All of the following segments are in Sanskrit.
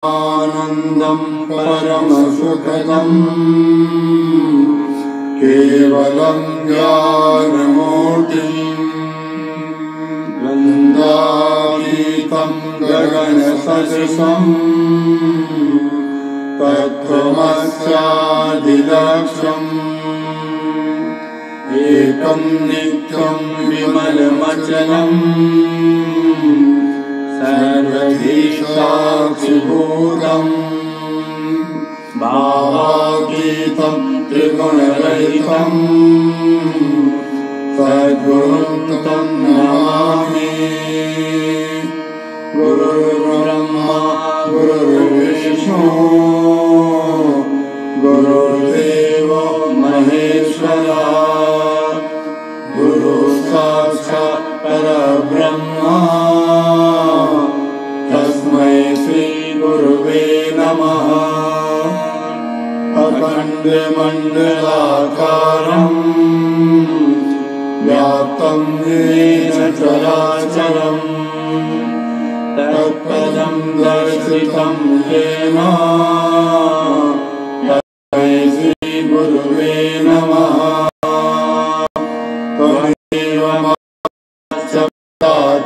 आनन्दं परमसुखदं केवलं ज्ञानमूर्तिं वन्दातीतं गगनसदृशं तत्त्वमस्यादिलक्ष्यम् एकं नित्यं विमलमचलम् सर्वधीशाक्षिभूतम् भावातीतं त्रिगुणरहितं सद्गुरुं तं नमामि। गुरुर्ब्रह्मा गुरुर्विष्णु गुरुर्देवो महेश्वरः गुरुः साक्षात् परब्रह्मा तस्मै श्री गुरुवे नमः। अखण्डमण्डलाकारं व्याप्तं येन चराचरं तत्पदं दर्शितं येन तस्मै श्री गुरुवे नमः। त्वमेव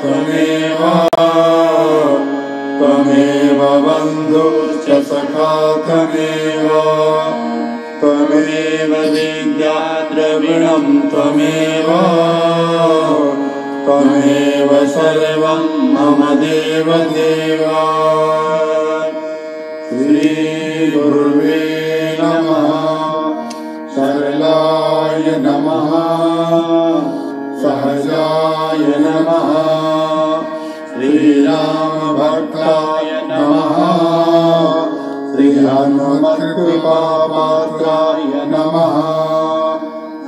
त्वमेव त्वमेव बन्धुश्च सखा त्वमेव त्वमेव विद्या द्रविणं त्वमेव त्वमेव सर्वं मम देवदेव। श्रीगुरुवे नमः। सरलाय नमः सहजाय नमः श्रीरामभक्ताय नमः श्रीहनुमत्कृपापात्राय नमः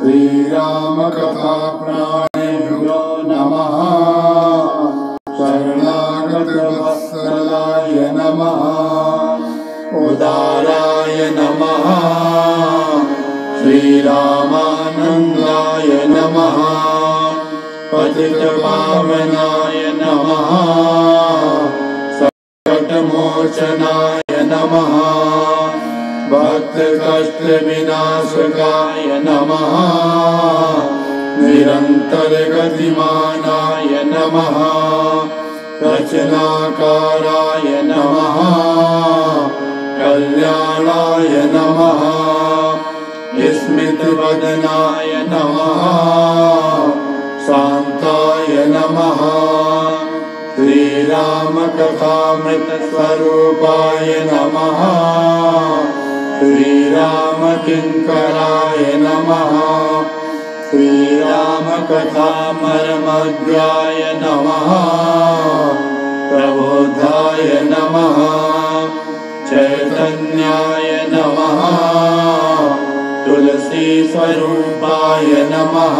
श्रीरामकथाप्राणेभ्यो नमः शरणागतवत्सलाय नमः उदाराय नमः श्रीरामानन्दाय नमः पतितपावनाय नमः संकटमोचनाय नमः भक्तकष्टविनाशकाय नमः निरन्तरगतिमानाय नमः रचनाकाराय नमः कल्याणाय नमः स्मितवदनाय नमः शान्ताय नमः श्रीरामकथामृतस्वरूपाय नमः श्रीरामकिङ्कराय नमः श्रीरामकथामरमग्राय नमः प्रबोधाय नमः चैतन्याय नमः तुलसी स्वरूपाय नमः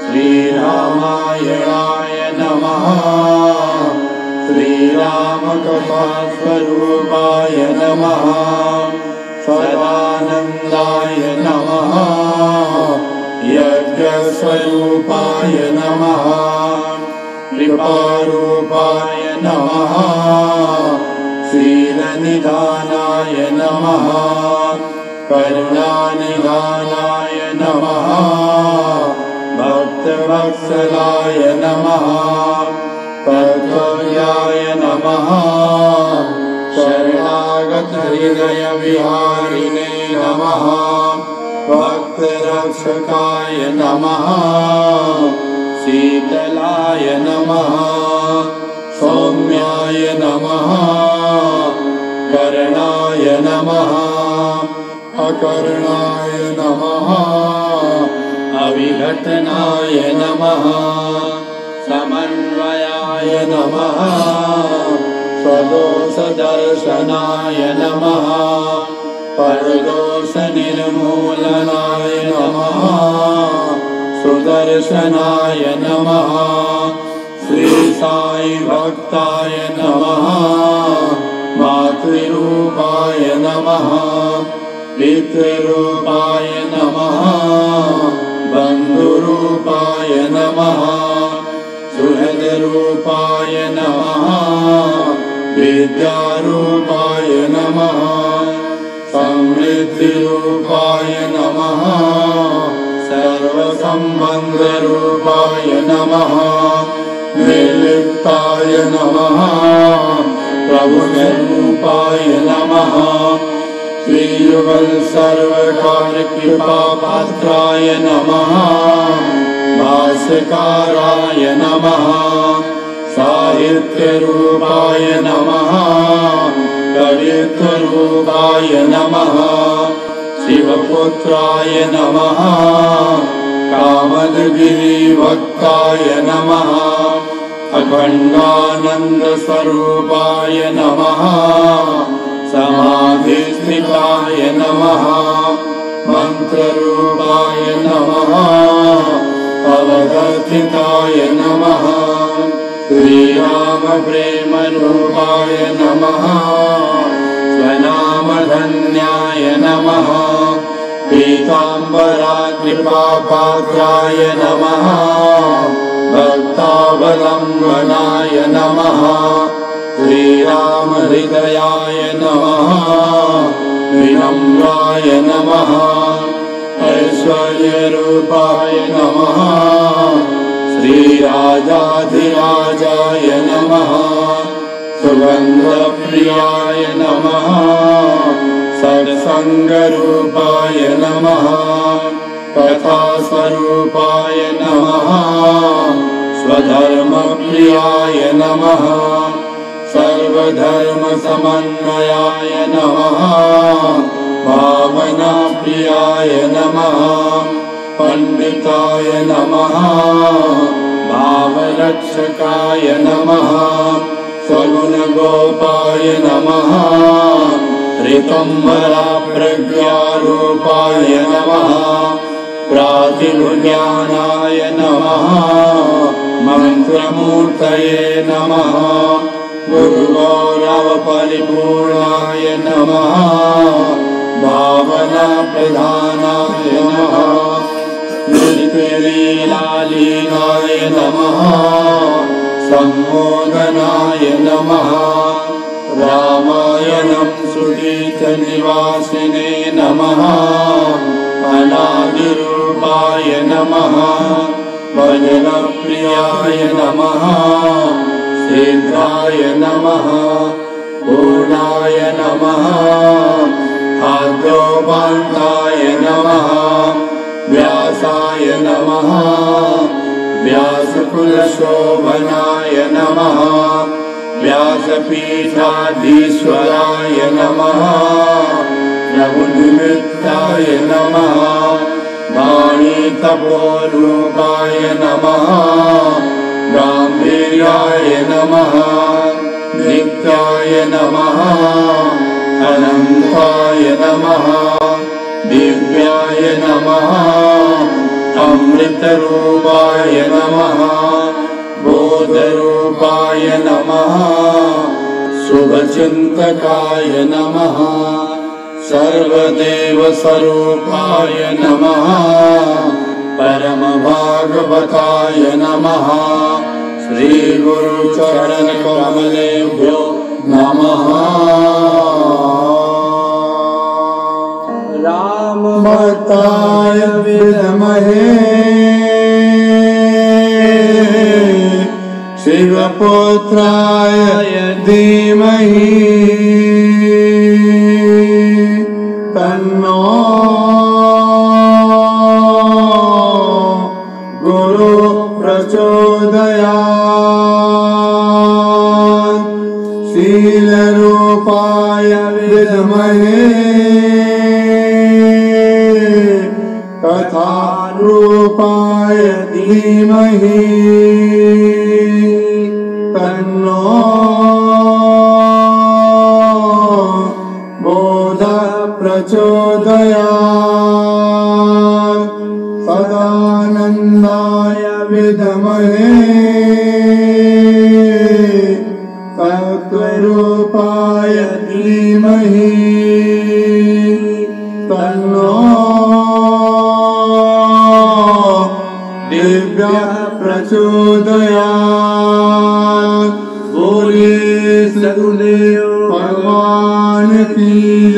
श्रीरामायणाय नमः श्रीरामकथास्वरूपाय नमः सदानन्दाय नमः यज्ञस्वरूपाय नमः कृपारूपाय नमः शीलनिधानाय नमः करुणानिधानाय नमः भक्तवत्सलाय नमः तत्त्वज्ञाय नमः शरणागतहृदयविहारिणे नमः भक्तरक्षकाय नमः शीतलाय नमः सौम्याय नमः करणाय नमः अकर्णाय नमः अविघटनाय नमः समन्वयाय नमः स्वदोषदर्शनाय नमः परदोषनिर्मूलनाय नमः सुदर्शनाय नमः श्रीसाई भक्ताय नमः मातृरूपाय नमः पितृरूपाय नमः बन्धुरूपाय नमः सुहृदरूपाय नमः विद्यारूपाय नमः समृद्धिरूपाय नमः सर्वसम्बन्धरूपाय नमः निर्लिप्ताय नमः प्रभुस्वरूपाय नमः श्रीयुगल सर्वकार कृपापात्राय नमः भास्कराय नमः साहित्यरूपाय नमः कवित्वरूपाय नमः शिवपुत्राय नमः कामदगिरिभक्ताय नमः अखण्डानन्दस्वरूपाय नमः समाधिस्थिताय नमः मन्त्ररूपाय नमः अवदर्थिताय नमः श्रीरामप्रेमरूपाय नमः स्वनामधन्याय नमः पीताम्बराकृपापात्राय नमः भक्तावलम्बनाय नमः श्रीरामहृदयाय नमः विनम्राय नमः ऐश्वर्यरूपाय नमः श्रीराजाधिराजाय नमः सुगन्धप्रियाय नमः सत्सङ्गरूपाय नमः कथास्वरूपाय नमः स्वधर्मप्रियाय नमः सर्वधर्मसमन्वयाय नमः भावनाप्रियाय नमः पंडिताय नमः भावरक्षकाय नमः सगुणगोपाय नमः ऋतम्बराप्रज्ञारूपाय नमः प्रातिभुज्ञानाय नमः मन्त्रमूर्तये नमः गुरुगौरवपरिपूर्णाय नमः भावनाप्रधानाय नमः नित्यलीलालीनाय नमः सम्मोदनाय नमः रामायणं सुगीतनिवासिने नमः अनादिरूपाय नमः भजनप्रियाय नमः सिद्धाय नमः पूर्णाय नमः आद्योपान्ताय नमः व्यासाय नमः व्यासकुलशोभनाय नमः व्यासपीठाधीश्वराय नमः प्रभुनिमित्ताय नमः वाणीतपोरूपाय नमः गाम्भीर्याय नमः नित्याय नमः अनन्ताय नमः दिव्याय नमः अमृतरूपाय नमः बोधरूपाय नमः शुभचिन्तकाय नमः सर्वदेवस्वरूपाय नमः परमभागवताय नमः श्रीगुरुचरणकमलेभ्यो नमः रामभक्ताय विद्महे शिवपुत्राय धीमहि तन्नो गुरु प्रचोदयात् शीलरूपाय विद्महे कथारूपाय धीमहि तन्नो बोध प्रचोदयात् सदानन्दाय विद्महे सत्त्वरूपाय धीमहि तन्नो दिव्य प्रचोदयात् बोले सगुणे भगवान की